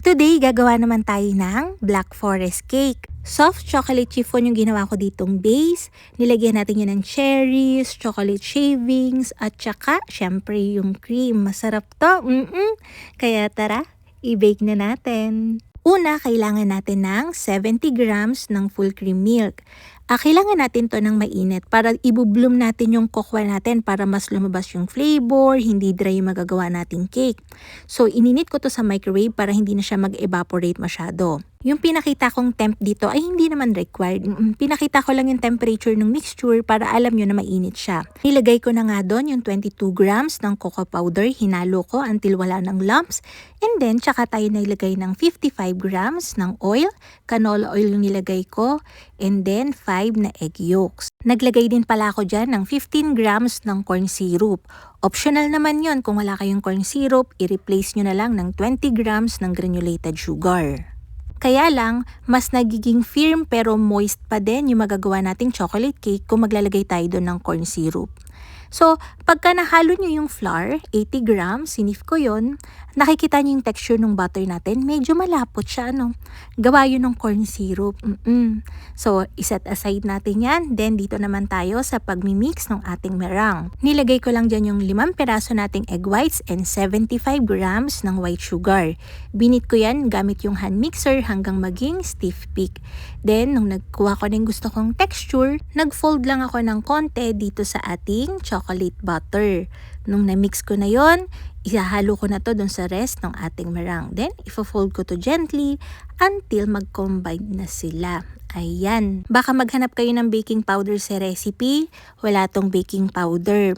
Today, gagawa naman tayo ng Black Forest Cake. Soft chocolate chiffon yung ginawa ko ditong base. Nilagyan natin yun ng cherries, chocolate shavings, at saka, syempre, yung cream. Masarap to. Kaya tara, i-bake na natin. Una, kailangan natin ng 70 grams ng full cream milk. Kailangan natin to ng mainit para ibubloom natin yung kokwa natin para mas lumabas yung flavor, hindi dry yung magagawa nating cake. So, ininit ko to sa microwave para hindi na siya mag-evaporate masyado. Yung pinakita kong temp dito ay hindi naman required. Pinakita ko lang yung temperature ng mixture para alam nyo na mainit siya. Nilagay ko na nga doon yung 22 grams ng cocoa powder. Hinalo ko until wala ng lumps. And then, tsaka tayo nilagay ng 55 grams ng oil. Canola oil yung nilagay ko. And then, 5 na egg yolks. Naglagay din pala ako dyan ng 15 grams ng corn syrup. Optional naman yon kung wala kayong corn syrup, i-replace nyo na lang ng 20 grams ng granulated sugar. Kaya lang, mas nagiging firm pero moist pa din yung magagawa nating chocolate cake kung maglalagay tayo doon ng corn syrup. So, pagka nahalo nyo yung flour, 80 grams, sinif ko yon, nakikita nyo yung texture ng butter natin, medyo malapot siya, no? Gawa yun ng corn syrup. So, iset aside natin yan. Then, dito naman tayo sa pagmimix ng ating meringue. Nilagay ko lang dyan yung 5 peraso nating egg whites and 75 grams ng white sugar. Binit ko yan gamit yung hand mixer hanggang maging stiff peak. Then, nung nagkuha ko ng gusto kong texture, nag-fold lang ako ng konti dito sa ating chocolate butter. Nung na-mix ko na yon, ihahalo ko na to dun sa rest ng ating meringue. Then, ifo-fold ko to gently until mag-combine na sila. Ayan. Baka maghanap kayo ng baking powder sa recipe. Wala tong baking powder.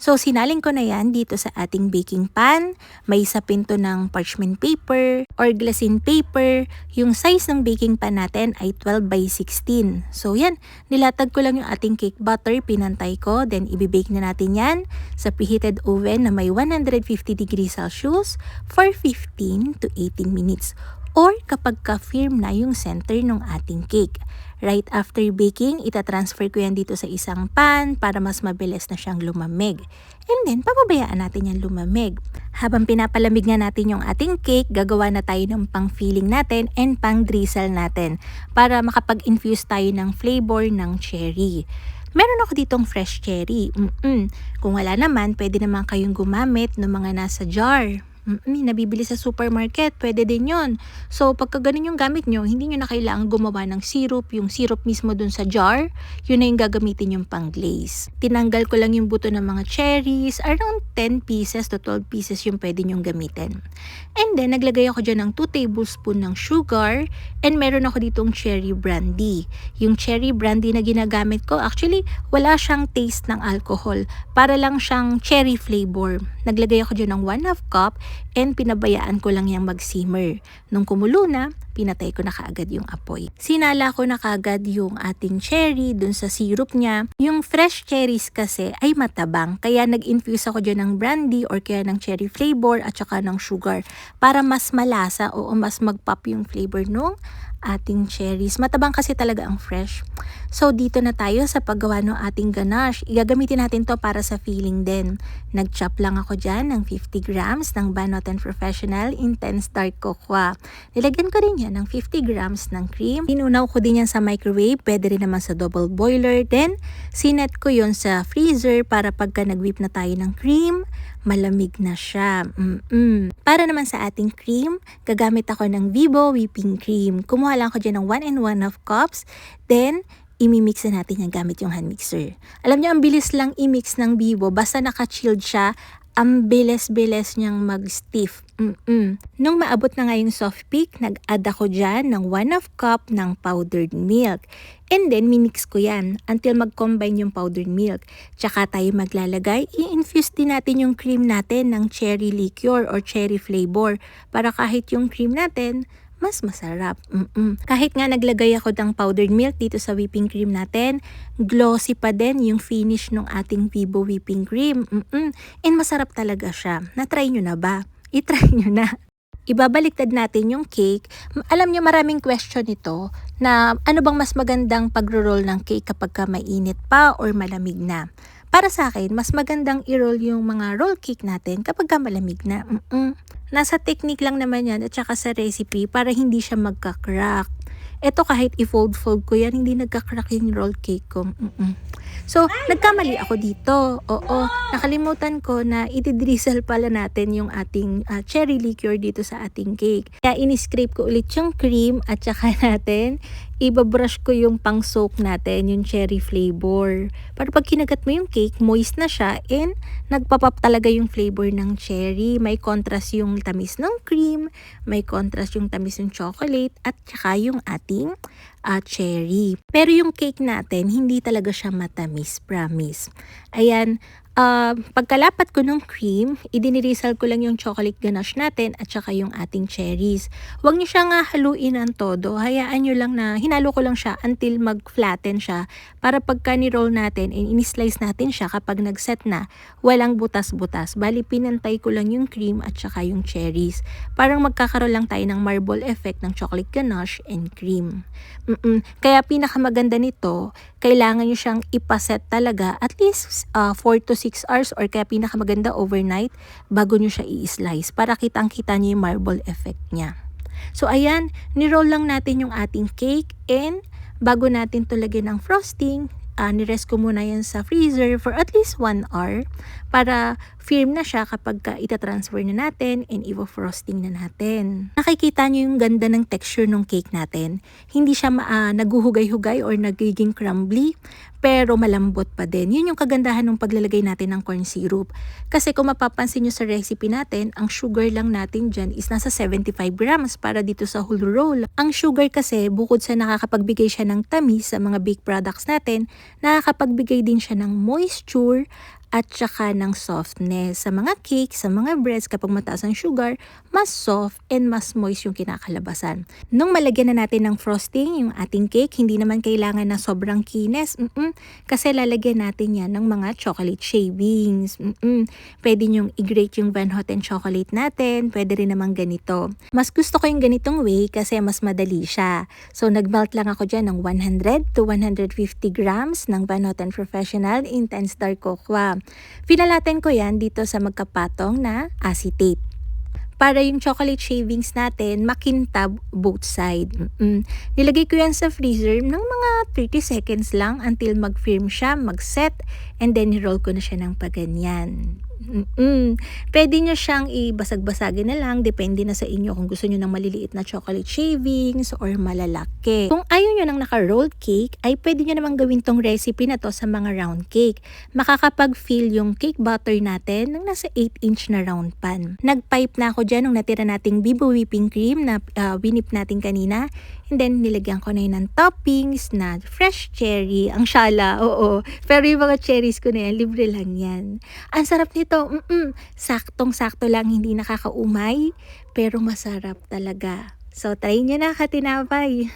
So, sinalin ko na yan dito sa ating baking pan. May sapin to ng parchment paper or glassine paper. Yung size ng baking pan natin ay 12 by 16. So, yan. Nilatag ko lang yung ating cake butter. Pinantay ko. Then, ibibake na natin yan sa preheated oven na may 150 degrees Celsius for 15 to 18 minutes. Or kapag ka-firm na yung center ng ating cake. Right after baking, itatransfer ko yan dito sa isang pan para mas mabilis na siyang lumamig. And then, papabayaan natin yan lumamig. Habang pinapalamig na natin yung ating cake, gagawa na tayo ng pang-filling natin and pang-drizzle natin para makapag-infuse tayo ng flavor ng cherry. Meron ako ditong fresh cherry. Kung wala naman, pwede naman kayong gumamit ng mga nasa jar. Nabibili sa supermarket, pwede din yon. So, pagka ganun yung gamit nyo, hindi nyo na kailangan gumawa ng syrup. Yung syrup mismo dun sa jar, yun na yung gagamitin yung pang glaze. Tinanggal ko lang yung buto ng mga cherries, around 10 pieces to 12 pieces yung pwede nyong gamitin. And then, naglagay ako dyan ng 2 tablespoon ng sugar, and meron ako ditong cherry brandy. Yung cherry brandy na ginagamit ko, actually, wala siyang taste ng alcohol. Para lang siyang cherry flavor. Naglagay ako dyan ng 1/2 cup, and pinabayaan ko lang yung mag-simmer. Nung kumulo na, pinatay ko na kaagad yung apoy. Sinala ko na kaagad yung ating cherry dun sa syrup niya. Yung fresh cherries kasi ay matabang, kaya nag-infuse ako dyan ng brandy or kaya ng cherry flavor at saka ng sugar para mas malasa o mas mag-pop yung flavor nung ating cherries. Matabang kasi talaga ang fresh. So, dito na tayo sa paggawa ng ating ganache. Igagamitin natin to para sa filling din. Nag-chop lang ako dyan ng 50 grams ng Van Noten Professional Intense Dark Cocoa. Nilagyan ko din yan ng 50 grams ng cream. Inunaw ko din yan sa microwave. Pwede rin naman sa double boiler. Then, sinet ko yon sa freezer para pagka nag-whip na tayo ng cream, malamig na siya. Para naman sa ating cream, gagamit ako ng Vibo whipping cream. Kumuha lang ako dyan ng 1 1/2 cups. Then, imimix na natin yan gamit yung hand mixer. Alam niyo, ang bilis lang i-mix ng Vibo. Basta naka-chilled siya, ang bilis-bilis niyang mag-stiff. Nung maabot na nga yung soft peak, nag-add ako dyan ng 1/2 cup ng powdered milk. And then, mimix ko yan until mag-combine yung powdered milk. Tsaka tayo maglalagay, i-infuse din natin yung cream natin ng cherry liqueur or cherry flavor para kahit yung cream natin, mas masarap. Kahit nga naglagay ako ng powdered milk dito sa whipping cream natin, glossy pa din yung finish ng ating Vibo whipping cream. And masarap talaga siya. Na-try nyo na ba? I-try nyo na. Ibabaliktad natin yung cake. Alam nyo, maraming question ito na ano bang mas magandang pagro-roll ng cake kapag ka mainit pa or malamig na. Para sa akin, mas magandang i-roll yung mga roll cake natin kapag malamig na. Nasa technique lang naman yan at saka sa recipe para hindi siya magka-crack. Eto kahit i-fold-fold ko yan, hindi nagka-crack yung roll cake ko. So, nagkamali ako dito. Oo, nakalimutan ko na i-drizzle pala natin yung ating cherry liqueur dito sa ating cake. Kaya in-scrape ko ulit yung cream at saka natin ibabrush ko yung pang-soak natin, yung cherry flavor. Para pag kinagat mo yung cake, moist na siya and nagpapap talaga yung flavor ng cherry. May contrast yung tamis ng cream, may contrast yung tamis ng chocolate at saka yung ating cherry. Pero yung cake natin, hindi talaga siya matamis, promise. Ayan, pagkalapat ko ng cream, idinirisal ko lang yung chocolate ganache natin at saka yung ating cherries. Huwag nyo siyang haluin ng todo. Hayaan nyo lang na hinalo ko lang siya until mag-flatten siya para pagka ni-roll natin and in-slice natin siya kapag nag-set na, walang butas-butas. Bali, pinantay ko lang yung cream at saka yung cherries. Parang magkakaroon lang tayo ng marble effect ng chocolate ganache and cream. Kaya pinakamaganda nito, kailangan nyo siyang ipaset talaga at least 4 to 6 hours or kaya pinakamaganda overnight bago nyo siya i-slice para kitang-kita nyo yung marble effect niya. So ayan, ni-roll lang natin yung ating cake and bago natin to lagyan ng frosting, nirest ko muna yan sa freezer for at least 1 hour para firm na siya kapag itatransfer na natin and i-frosting na natin. Nakikita nyo yung ganda ng texture ng cake natin. Hindi siya naguhugay-hugay or nagiging crumbly, pero malambot pa din. Yun yung kagandahan ng paglalagay natin ng corn syrup. Kasi kung mapapansin nyo sa recipe natin, ang sugar lang natin dyan is nasa 75 grams para dito sa whole roll. Ang sugar kasi, bukod sa nakakapagbigay siya ng tamis sa mga baked products natin, nakakapagbigay din siya ng moisture at saka ng softness. Sa mga cake, sa mga breads, kapag mataas ang sugar, mas soft and mas moist yung kinakalabasan. Nung malagyan na natin ng frosting, yung ating cake, hindi naman kailangan na sobrang kines. Kasi lalagyan natin yan ng mga chocolate shavings. Pwede nyong i-grate yung Van Houten chocolate natin. Pwede rin naman ganito. Mas gusto ko yung ganitong way kasi mas madali siya. So, nag-melt lang ako dyan ng 100 to 150 grams ng Van Houten Professional Intense Dark Cocoa. Pinalatin ko yan dito sa magkapatong na acetate. Para yung chocolate shavings natin makintab both side. Nilagay ko yan sa freezer ng mga 30 seconds lang until mag-firm siya, mag-set, and then roll ko na siya ng paganyan. Pwede nyo siyang ibasag-basagin na lang, depende na sa inyo kung gusto nyo ng maliliit na chocolate shavings or malalaki. Kung ayaw nyo ng naka-rolled cake, ay pwede nyo namang gawin tong recipe na to sa mga round cake. Makakapag-fill yung cake butter natin ng nasa 8-inch na round pan. Nag-pipe na ako dyan nung natira nating Bibo whipping cream na winip natin kanina. And then, nilagyan ko na yun ng toppings na fresh cherry. Ang syala, oo. Pero yung mga cherries ko na yan, libre lang yan. Ang sarap nito, saktong-sakto lang, hindi nakakaumay. Pero masarap talaga. So, try nyo na, katinapay.